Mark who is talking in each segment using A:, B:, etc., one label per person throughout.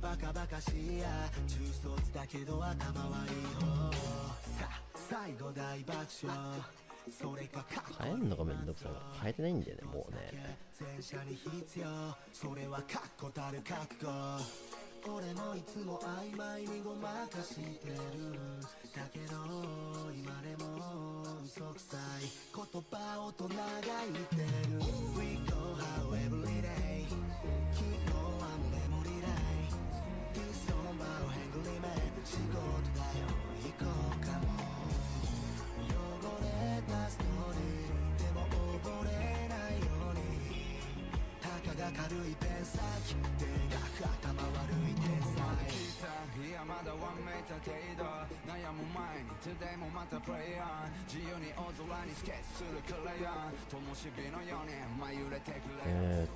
A: バカバカしいや中卒だけど頭はいい方さ最後大爆笑それか
B: 変えんのがめんどくさいから変えてないんだよねもうね。
A: 前者に必要それは確固たる覚悟俺もいつも曖昧にごまかしてるだけど今でも嘘くさい言葉をと長いてる We go how every day 昨日はメモリーデイ This on 場をへんぐりめ仕事だよ行こうかも汚れたストーリーでも溺れないようにたかが軽いペン先でかく頭悪い天才
C: いやまだワンメーター程度悩む前に Today もまたプレイヤー自由に大空にスケッチするクレヨン灯火のように舞い揺れてくれ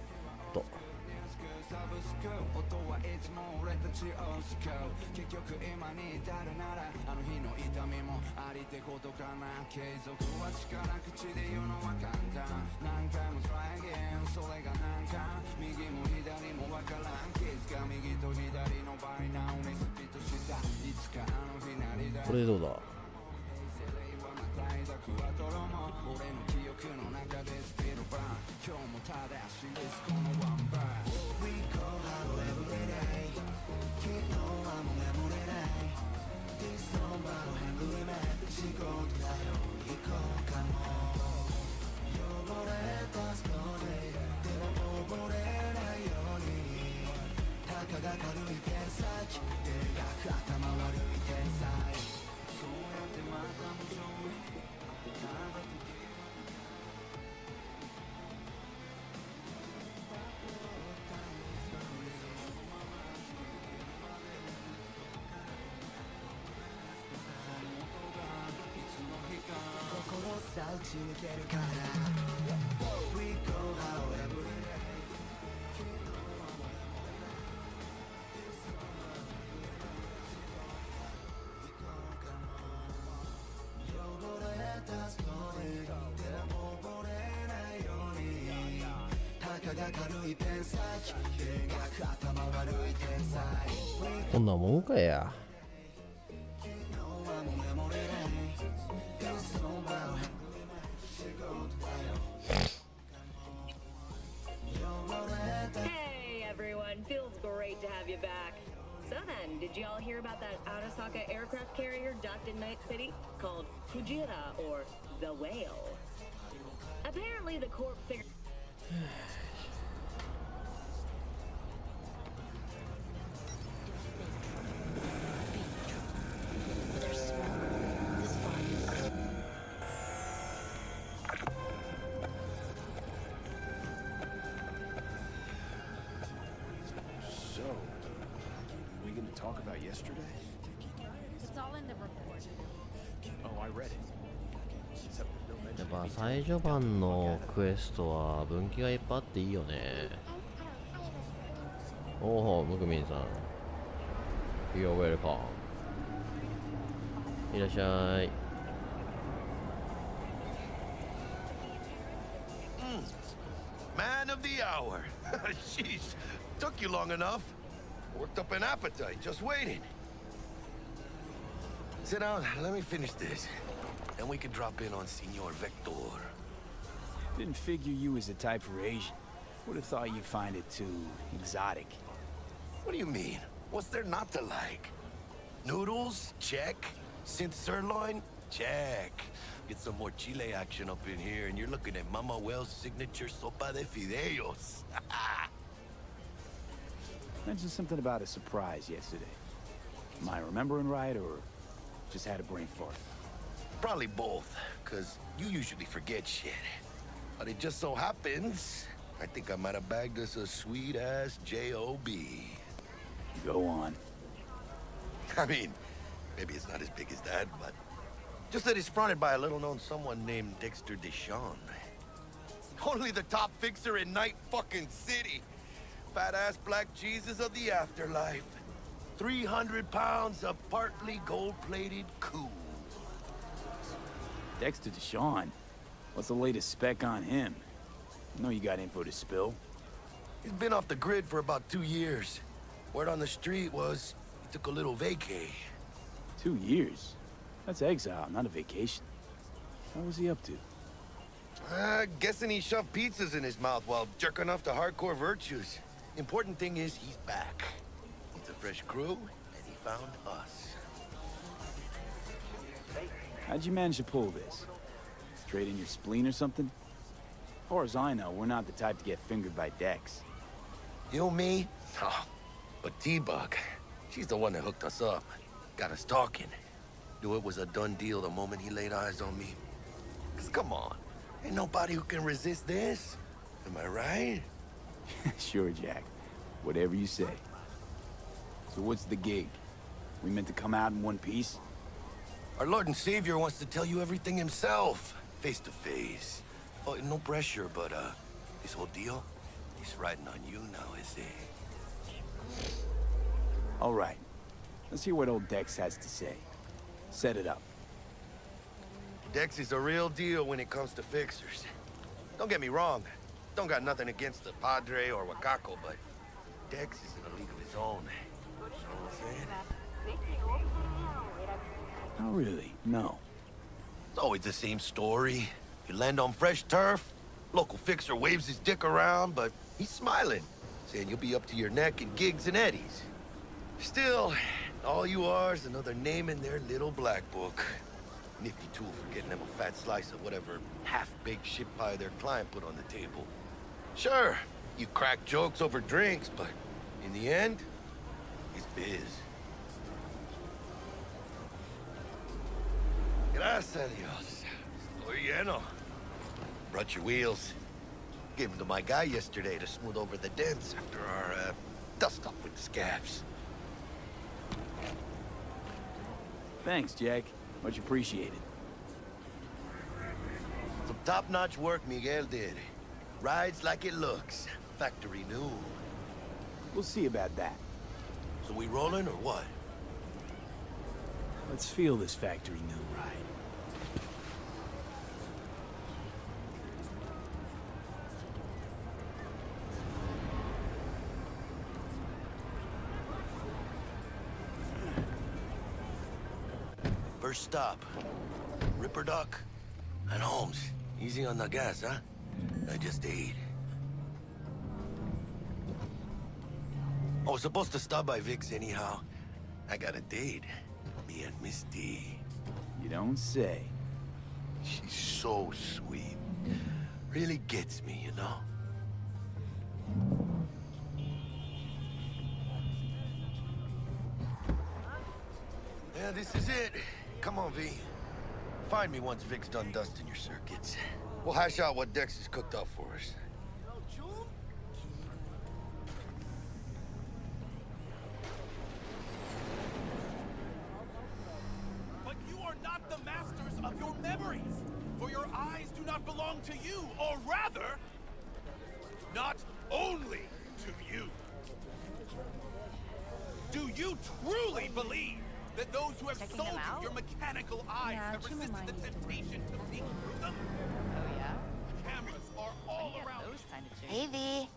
C: サブスク音はいつも俺たちを救う結局今に至るならあの日の痛みもありってことかな継続は力口で言うのは簡単何回も try again それがなんか右も左もわからん気づか右と左のバイナーをミスピットしたいつかあの日なりだ
B: これどうだ
C: 俺の記憶の中でスピードバーン今日もただしですこのワンバー
A: We go how every day 昨日はもう眠れない This on 場をへんぐりめ仕事だよ行こうかも汚れたストーリーでも溺れないようにたかが軽いペン先でかく頭悪い天才
C: そうやってまた無情に
A: 心さ打ち抜けるから We go how every day 汚れたストーリーでも溺れないようにたかが軽いペン先でかく頭悪い天才
B: こんなもんかや。
D: Hey everyone, feels great to have you back. So then, did you all hear about that Arasaka aircraft carrier docked in Night City called Kujira or the Whale? Apparently the corp figured
E: talk about yesterday?
F: It's all in the report.
E: Oh, I read it.
B: やっぱ最序盤のクエストは分岐がいっぱいあっていいよね。おお、むくみんさん。You're welcome。いらっしゃい。
G: Man of the hour. Sheesh, took you long enough. Worked up an appetite, just waiting. Sit down, let me finish this. Then we can drop in on Senor Vector.
E: Didn't figure you was the type for Asian. Would have thought you'd find it too exotic.
G: What do you mean? What's there not to like? Noodles? Check. Synth sirloin? Check. Get some more Chile action up in here, and you're looking at Mama Wells' signature sopa de fideos.
E: Mentioned something about a surprise yesterday. Am I remembering right, or just had a brain fart?
G: Probably both, because you usually forget shit. But it just so happens, I think I might have bagged us a sweet-ass J.O.B.
E: Go on.
G: I mean, maybe it's not as big as that, but just that it's fronted by a little-known someone named Dexter Deshawn. Only the top fixer in Night fucking City. Fat-ass black Jesus of the afterlife. 300 pounds of partly gold-plated cool.
E: Dexter Deshawn? What's the latest spec on him? I know you got info to spill.
G: He's been off the grid for about 2 years. Word on the street was he took a little vacay.
E: 2 years? That's exile, not a vacation. What was he up to?
G: Guessing he shoved pizzas in his mouth while jerking off to hardcore virtues. Important thing is he's back. He's a fresh crew, and he found us.
E: How'd you manage to pull this? Straight in your spleen or something? As far as I know, we're not the type to get fingered by Dex.
G: You, me? Oh, but T-Bug, she's the one that hooked us up. Got us talking. Knew it was a done deal the moment he laid eyes on me. 'Cause come on, ain't nobody who can resist this. Am I right?
E: Sure, Jack. Whatever you say. So what's the gig? We meant to come out in one piece?
G: Our Lord and Savior wants to tell you everything himself, face to face. Oh, no pressure, but this whole deal, he's riding on you now, is he?
E: All right. Let's hear what old Dex has to say. Set it up.
G: Dex is a real deal when it comes to fixers. Don't get me wrong. Don't got nothing against the Padre or Wakako, but Dex is in a league of his own. You know what I'm saying?
E: Not really, no.
G: It's always the same story. You land on fresh turf, local fixer waves his dick around, but he's smiling, saying you'll be up to your neck in gigs and eddies. Still, all you are is another name in their little black book. Nifty tool for getting them a fat slice of whatever half-baked shit pie their client put on the table. Sure, you crack jokes over drinks, but in the end, it's biz. Gracias a Dios. Estoy lleno. Brought your wheels. Gave them to my guy yesterday to smooth over the dents after our dust-up with the scabs.
E: Thanks, Jack. Much appreciated.
G: Some top-notch work Miguel did. Rides like it looks. Factory new.
E: We'll see about that.
G: So we rolling or what?
E: Let's feel this factory new ride.
G: First stop. Ripper Duck and Holmes. Easy on the gas, huh? I just ate. I was supposed to stop by Vic's anyhow. I got a date. Me and Miss D.
E: You don't say.
G: She's so sweet. Really gets me, you know? Yeah, this is it. Come on, V. Find me once Vic's done dusting your circuits. We'll hash out what Dex has cooked up for us.
H: But you are not the masters of your memories, for your eyes do not belong to you, or rather, not only to you. Do you truly believe that those who have
F: Checking
H: sold
F: them
H: you
F: out?
H: your mechanical eyes
F: Yeah,
H: have
F: she
H: resisted the
F: reminded me.
H: temptation to peek through them?
F: Oh, yeah?
H: Cameras are all around
F: Those
H: you.
F: kind of
I: Hey, V.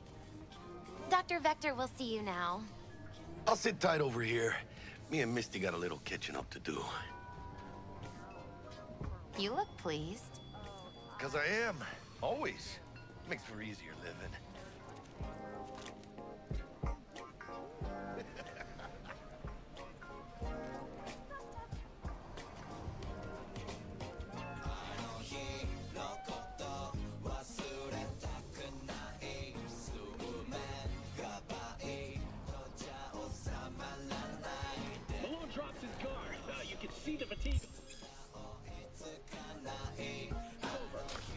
I: Dr. Vector will see you now.
G: I'll sit tight over here. Me and Misty got a little catching up to do.
I: You look pleased.
G: 'Cause I am. Always. Makes for easier living.
J: Malone drops his guard. You can see the fatigue.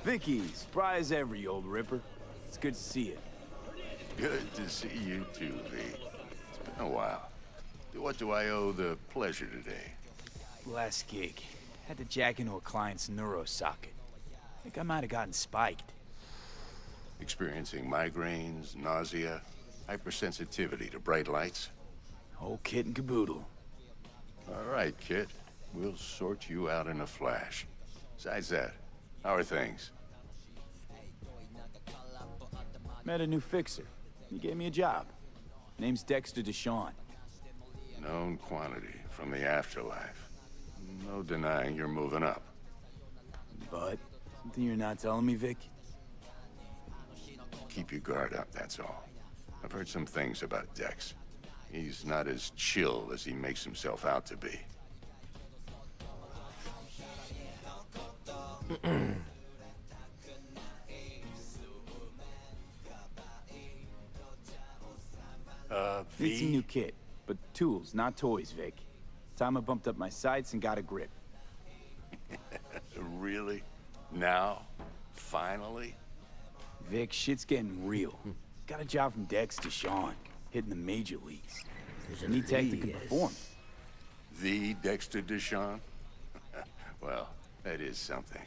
E: Vicky, spry as ever, you old ripper. It's good to see you.
K: Good to see you too, V. It's been a while. What do I owe the pleasure today?
E: Last gig. Had to jack into a client's neuro socket. Think I might have gotten spiked.
K: Experiencing migraines, nausea, hypersensitivity to bright lights?
E: Whole kit and caboodle.
K: All right, kid. We'll sort you out in a flash. Besides that, how are things?
E: Met a new fixer. He gave me a job. Name's Dexter DeShawn.
K: Known quantity from the afterlife. No denying you're moving up.
E: But something you're not telling me, Vic?
K: Keep your guard up, that's all. I've heard some things about Dex. He's not as chill as he makes himself out to be.
E: Need some new kit, but tools, not toys, Vic. Time I bumped up my sights and got a grip.
K: Really? Now? Finally?
E: Vic, shit's getting real. Got a job from Dex to Sean, hitting the major leagues. Need tech that can perform.
K: The Dexter DeShawn? Well, that is something.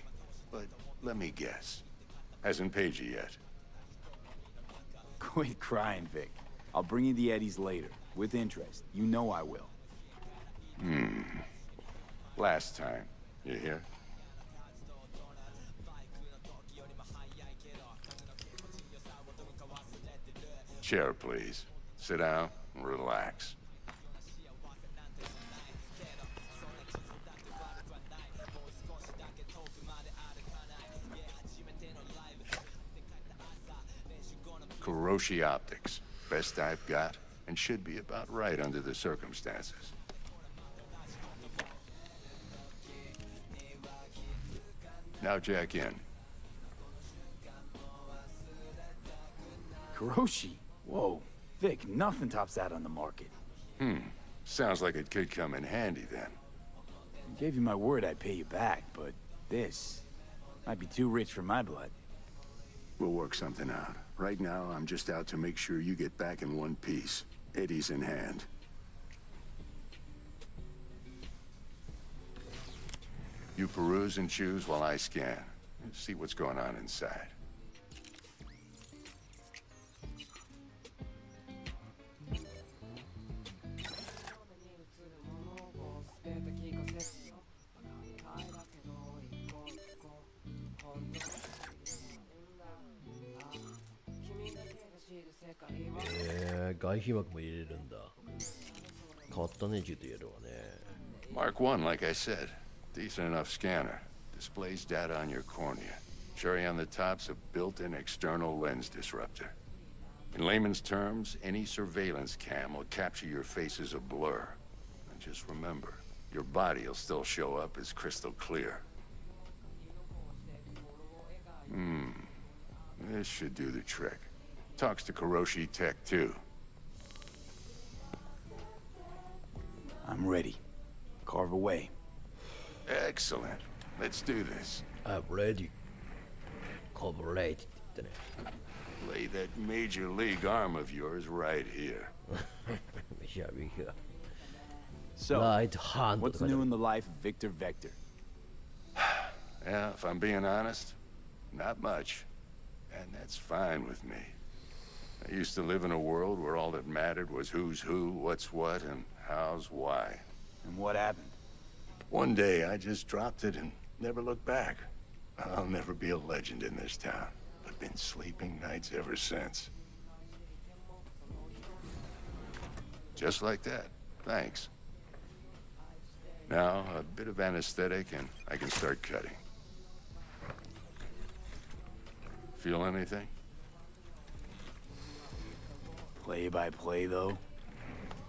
K: But let me guess. Hasn't paid you yet.
E: Quit crying, Vic. I'll bring you the eddies later, with interest. You know I will.
K: Last time. You hear? Chair, please. Sit down and relax. Kuroshi Optics. Best I've got, and should be about right under the circumstances. Now jack in.
E: Kuroshi? Whoa. Vic, nothing tops that on the market.
K: Sounds like it could come in handy then.
E: I gave you my word I'd pay you back, but this might be too rich for my blood.
K: We'll work something out. Right now, I'm just out to make sure you get back in one piece. Eddie's in hand. You peruse and choose while I scan. See what's going on inside.
B: 外皮膜も入れるんだ。変わったね、GTL はね。
K: Mark 1, like I said. Decent enough scanner. Displays data on your cornea. Cherry on the top's a built-in external lens disruptor. In layman's terms, any surveillance cam will capture your face as a blur. And just remember, your body will still show up as crystal clear. This should do the trick. Talks to Kuroshi Tech, too.
E: I'm ready. Carve away.
K: Excellent. Let's do this.
B: I'm ready. Collaborate ってね。
K: Lay that major league arm of yours right here.
E: So,
B: Right hand.
E: what's new in the life of Victor Vector?
K: Yeah, if I'm being honest, not much. And that's fine with me. I used to live in a world where all that mattered was who's who, what's what, and how's why.
E: And what happened?
K: One day, I just dropped it and never looked back. I'll never be a legend in this town, but been sleeping nights ever since. Just like that. Thanks. Now, a bit of anesthetic and I can start cutting. Feel anything?
E: Play by play, though?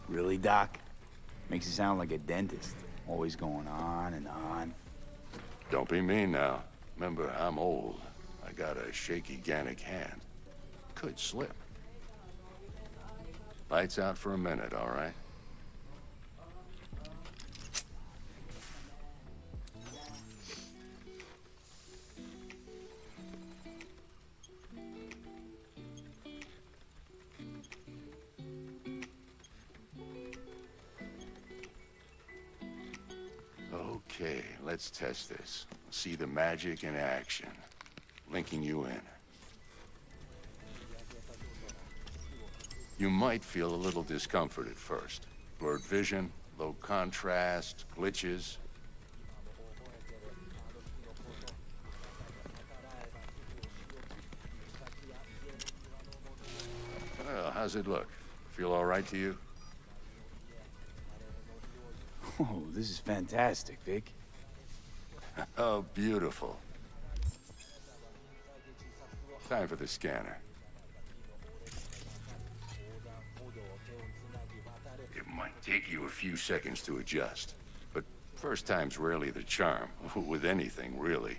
E: Really, Doc? Makes you sound like a dentist. Always going on and on.
K: Don't be mean now. Remember, I'm old. I got a shaky Gannic hand. Could slip. Lights out for a minute, all right? Okay, let's test this. See the magic in action. Linking you in. You might feel a little discomfort at first. Blurred vision, low contrast, glitches. Well, how's it look? feel all right to you?
E: Oh, this is fantastic, Vic.
K: Oh, beautiful. Time for the scanner. It might take you a few seconds to adjust, but first time's rarely the charm, with anything, really.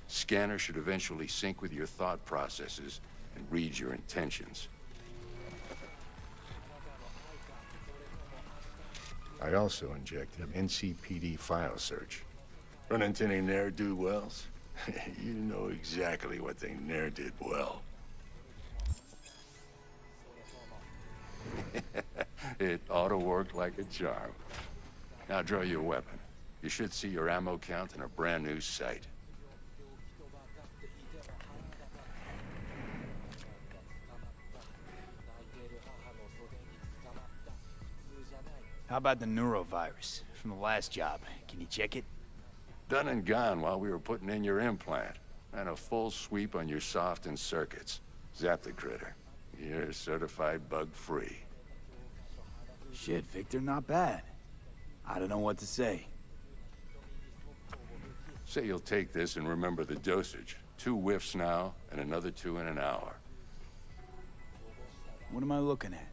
K: Scanner should eventually sync with your thought processes and read your intentions. I also injected NCPD file search. Run into any ne'er-do-wells? You know exactly what they ne'er did well. It ought to work like a charm. Now draw your weapon. You should see your ammo count in a brand new sight.
E: How about the neurovirus from the last job? Can you check it?
K: Done and gone while we were putting in your implant. And a full sweep on your soft and circuits. Zap the critter. You're certified bug-free.
E: Shit, Victor, not bad. I don't know what to say.
K: Say you'll take this and remember the dosage. 2 whiffs now, and another 2 in an hour.
E: What am I looking at?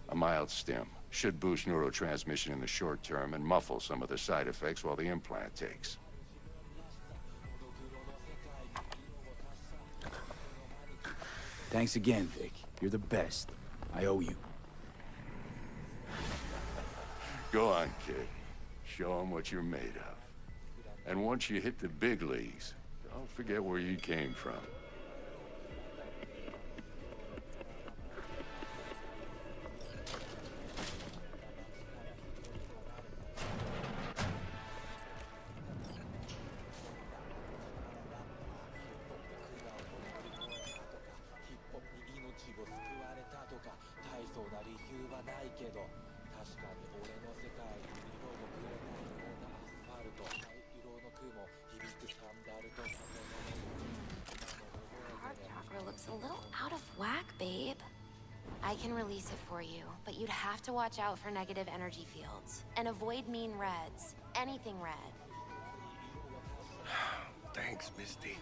K: A mild stim. Should boost neurotransmission in the short term and muffle some of the side effects while the implant takes.
E: Thanks again, Vic. You're the best. I owe you.
K: Go on, kid. Show them what you're made of. And once you hit the big leagues, don't forget where you came from.
I: Heart chakra looks a little out of whack, babe. I can release it for you, but you'd have to watch out for negative energy fields. And avoid mean reds. Anything red.
G: Thanks, Misty.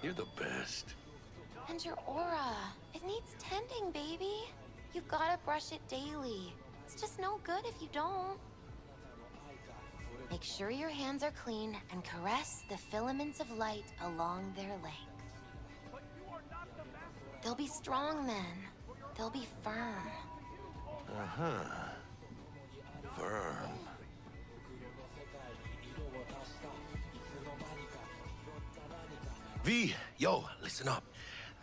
G: You're the best.
I: And your aura. It needs tending, baby. You've gotta brush it daily. It's just no good if you don't. Make sure your hands are clean and caress the filaments of light along their length. They'll be strong then. They'll be firm.
G: Uh-huh. Firm. V, yo, listen up.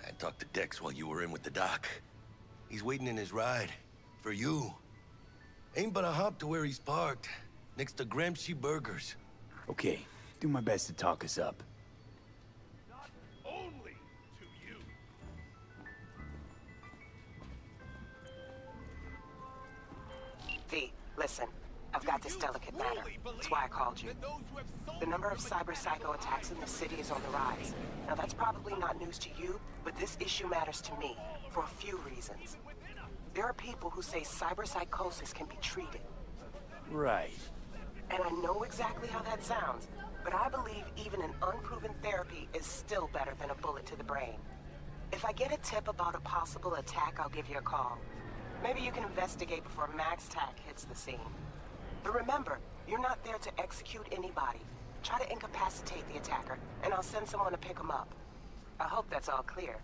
G: I talked to Dex while you were in with the doc. He's waiting in his ride. For you. Ain't but a hop to where he's parked. Next to Gramsci Burgers.
E: Okay, do my best to talk us up.
H: Not only to you.
L: V, listen. I've got this delicate matter. That's why I called you. The number of cyber-psycho attacks in the city is on the rise. Now, that's probably not news to you, but this issue matters to me for a few reasons. There are people who say cyberpsychosis can be treated.
E: Right.
L: And I know exactly how that sounds, but I believe even an unproven therapy is still better than a bullet to the brain. If I get a tip about a possible attack, I'll give you a call. Maybe you can investigate before Max Tack hits the scene. But remember, you're not there to execute anybody. Try to incapacitate the attacker, and I'll send someone to pick him up. I hope that's all clear.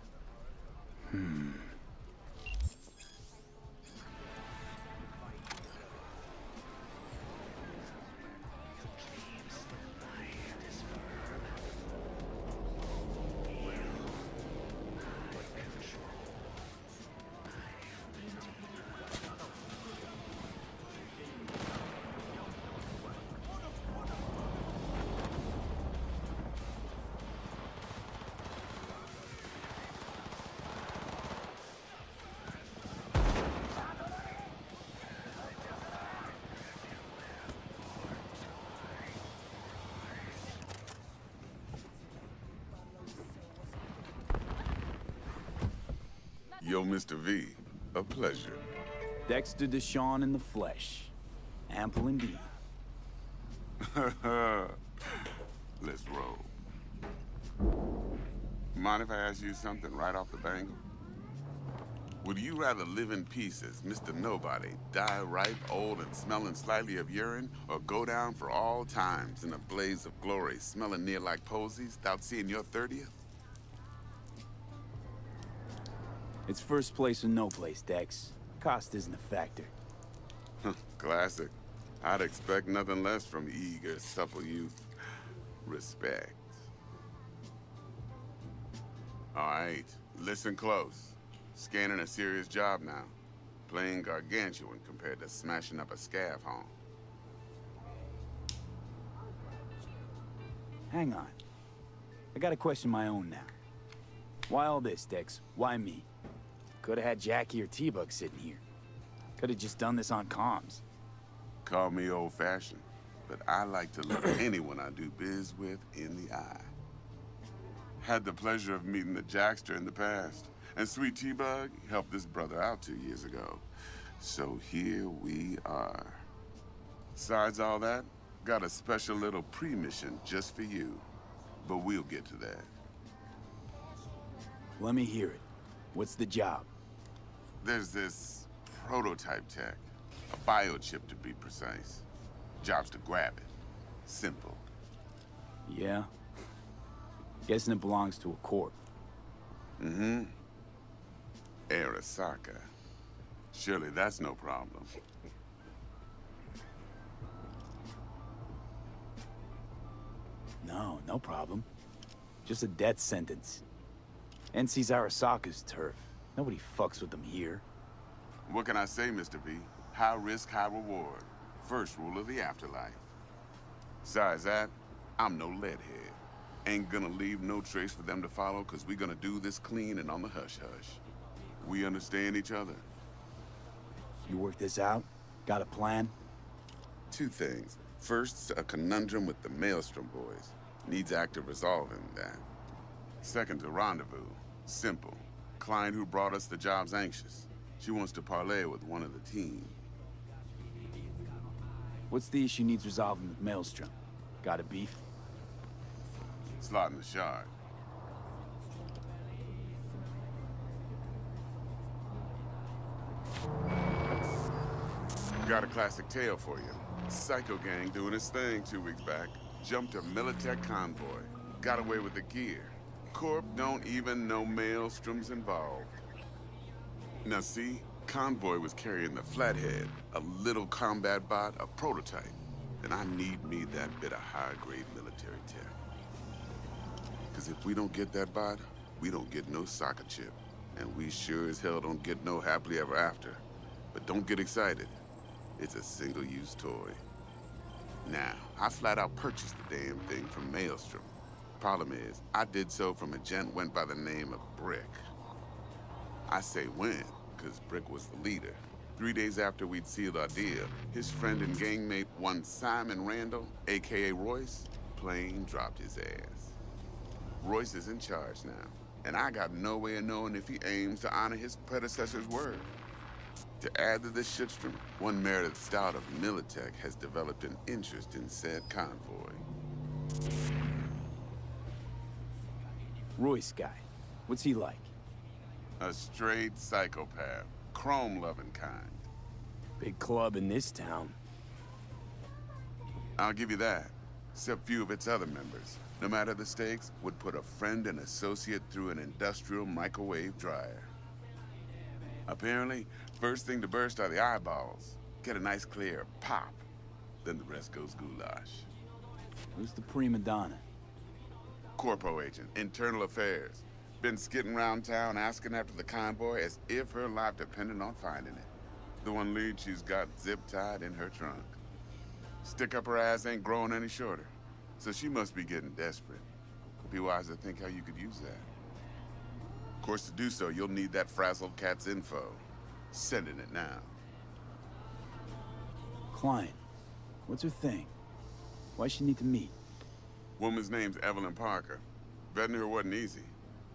M: Yo, Mr. V, a pleasure.
E: Dexter Deshawn in the flesh. Ample indeed.
M: Let's roll. Mind if I ask you something right off the bangle? Would you rather live in peace as Mr. Nobody, die ripe, old, and smelling slightly of urine, or go down for all times in a blaze of glory, smelling near like posies, without seeing your 30th?
E: It's first place or no place, Dex. Cost isn't a factor.
M: Classic. I'd expect nothing less from eager, supple youth. Respect. All right, listen close. Scanning a serious job now. Playing gargantuan compared to smashing up a scav home.
E: Hang on. I gotta question my own now. Why all this, Dex? Why me? Could've had Jackie or T-Bug sitting here. Could've just done this on comms.
M: Call me old-fashioned, but I like to look anyone I do biz with in the eye. Had the pleasure of meeting the Jackster in the past, and Sweet T-Bug helped this brother out 2 years ago. So here we are. Besides all that, got a special little pre-mission just for you. But we'll get to that.
E: Let me hear it. What's the job?
M: There's this prototype tech. A biochip to be precise. Job's to grab it. Simple.
E: Yeah? Guessing it belongs to a corp.
M: Mm-hmm. Arasaka. Surely that's no problem.
E: No, no problem. Just a death sentence. NC's Arasaka's turf. Nobody fucks with them here.
M: What can I say, Mr. V? High risk, high reward. First rule of the afterlife. Besides that, I'm no leadhead. Ain't gonna leave no trace for them to follow, cause we gonna do this clean and on the hush-hush. We understand each other.
E: You work this out? Got a plan?
M: Two things. First, a conundrum with the Maelstrom boys. Needs active resolving that. Second, a rendezvous. Simple. Client who brought us the job's anxious. She wants to parlay with one of the team.
E: What's the issue needs resolving with Maelstrom? Got a beef?
M: Slot in the shard. Got a classic tale for you. Psycho gang doing his thing 2 weeks back. Jumped a Militech convoy. Got away with the gear. Corp don't even know Maelstrom's involved. Now see, convoy was carrying the Flathead, a little combat bot, a prototype. And I need me that bit of high-grade military tech. Cause if we don't get that bot, we don't get no soccer chip. And we sure as hell don't get no happily ever after. But don't get excited. It's a single-use toy. Now, I flat out purchased the damn thing from Maelstrom. Problem is, I did so from a gent went by the name of Brick. I say when, cause Brick was the leader. 3 days after we'd sealed our deal, his friend and gangmate, one Simon Randall, aka Royce, plain dropped his ass. Royce is in charge now, and I got no way of knowing if he aims to honor his predecessor's word. To add to this shitstrom, one Meredith Stout of Militech has developed an interest in said convoy.
E: Royce guy. What's he like?
M: A straight psychopath. Chrome-loving kind.
E: Big club in this town.
M: I'll give you that. Except few of its other members, no matter the stakes, would put a friend and associate through an industrial microwave dryer. Apparently, first thing to burst are the eyeballs. Get a nice clear pop. Then the rest goes goulash.
E: Who's the prima donna?
M: Corpo agent, internal affairs. Been skidding around town asking after the convoy as if her life depended on finding it. The one lead she's got zip-tied in her trunk. Stick up her ass ain't growing any shorter, so she must be getting desperate. Be wise to think how you could use that. Of course, to do so, you'll need that frazzled cat's info. Sending it now.
E: Client. What's her thing? Why she need to meet?
M: Woman's name's Evelyn Parker. Vetting her wasn't easy.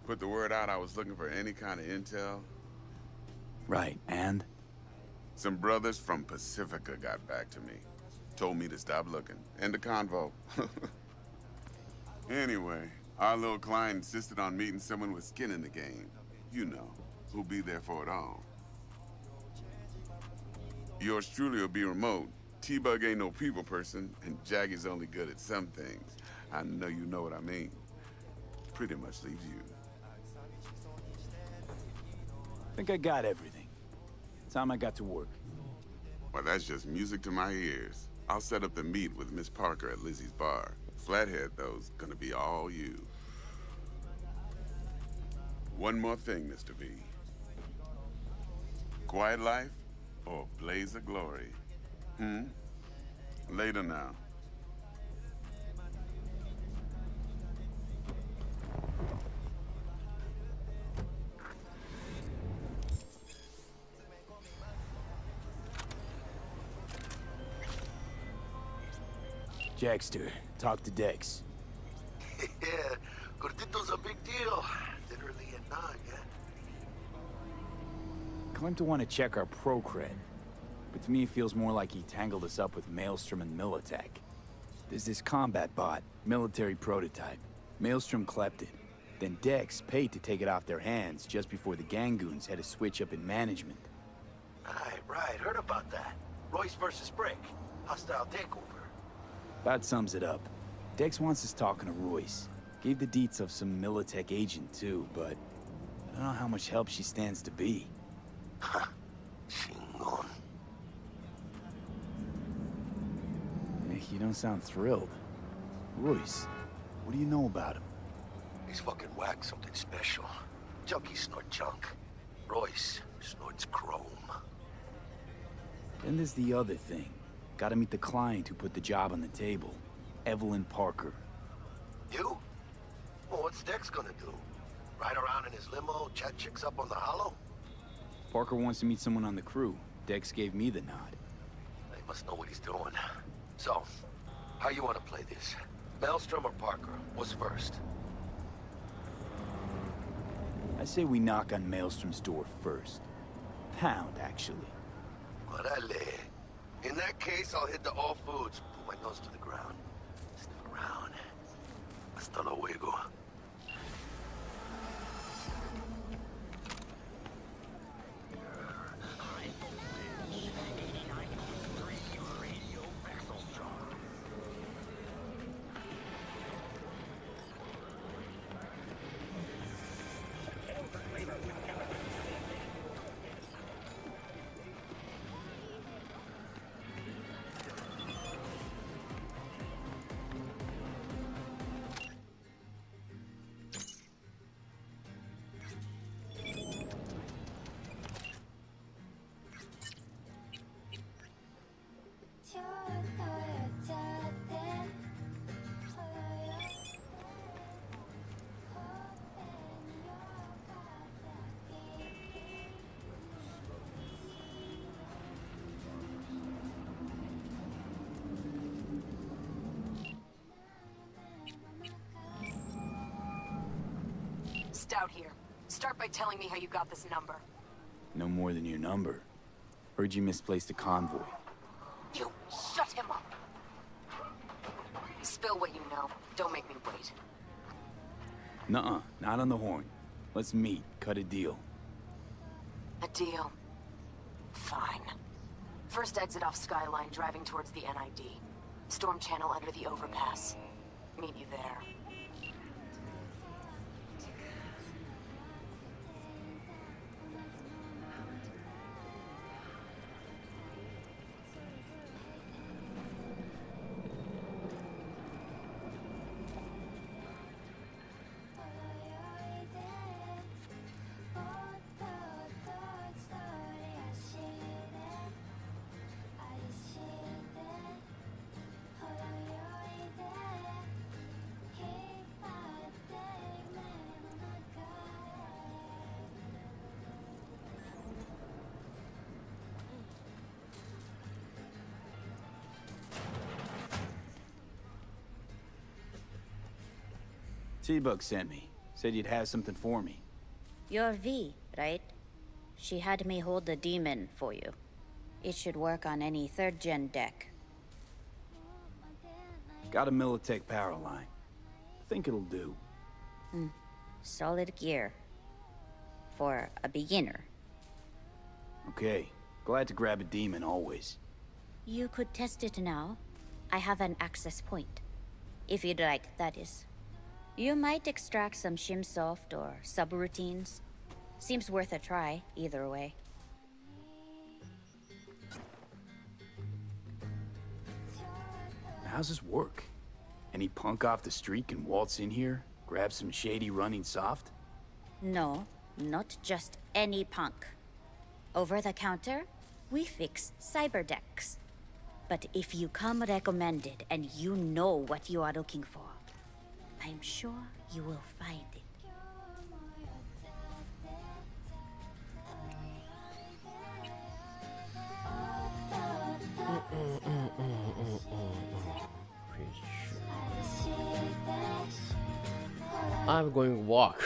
M: Put the word out I was looking for any kind of intel.
E: Right, and?
M: Some brothers from Pacifica got back to me. Told me to stop looking. End of convo. Anyway, our little client insisted on meeting someone with skin in the game. You know, who'll be there for it all. Yours truly will be remote. T-Bug ain't no people person, and Jaggy's only good at some things. I know you know what I mean. Pretty much leaves you.
E: Think I got everything. Time I got to work.
M: Well, that's just music to my ears. I'll set up the meet with Miss Parker at Lizzie's bar. Flathead, though's gonna be all you. One more thing, Mr. V. Quiet life or blaze of glory? Later now.
E: Jackster, talk to Dex.
G: Yeah, Gordito's a big deal. Literally a nog, yeah?
E: Claimed to want to check our pro cred, but to me it feels more like he tangled us up with Maelstrom and Militech. There's this combat bot, military prototype. Maelstrom clept it. Then Dex paid to take it off their hands just before the Gangoons had a switch up in management.
G: Right, heard about that. Royce versus Brick. Hostile takeover.
E: About sums it up. Dex wants us talking to Royce. Gave the deets of some Militech agent too, but I don't know how much help she stands to be.
G: Chingon.
E: You don't sound thrilled. Royce, what do you know about him?
G: He's fucking whack something special. Junkies snort junk. Royce snorts chrome.
E: Then there's the other thing. Gotta meet the client who put the job on the table. Evelyn Parker.
G: You? Well, what's Dex gonna do? Ride around in his limo, chat chicks up on the hollow?
E: Parker wants to meet someone on the crew. Dex gave me the nod.
G: He must know what he's doing. So, how you want to play this? Maelstrom or Parker? What's first?
E: I say we knock on Maelstrom's door first. Pound, actually.
G: Orale. In that case, I'll hit the all foods. Put my nose to the ground. Sniff around. Hasta luego.
N: Stout here. Start by telling me how you got this number.
E: No more than your number. Heard you misplaced a convoy.
N: You shut him up. Spill what you know. Don't make me wait.
E: Nuh-uh, not on the horn. Let's meet, cut a deal.
N: A deal? Fine. First exit off Skyline, driving towards the NID. Storm channel under the overpass. Meet you there.
E: T-Bug sent me. Said you'd have something for me.
O: You're V, right? She had me hold the demon for you. It should work on any 3rd gen deck.
E: Got a Militech power line. Think it'll do.
O: Solid gear. For a beginner.
E: Okay. Glad to grab a demon always.
O: You could test it now. I have an access point. If you'd like, that is. You might extract some shimsoft or subroutines. Seems worth a try, either way.
E: How's this work? Any punk off the street can waltz in here, grab some shady running soft?
O: No, not just any punk. Over the counter, we fix cyber decks. But if you come recommended and you know what you are looking for, I'm sure you will find it.
B: I'm going walk.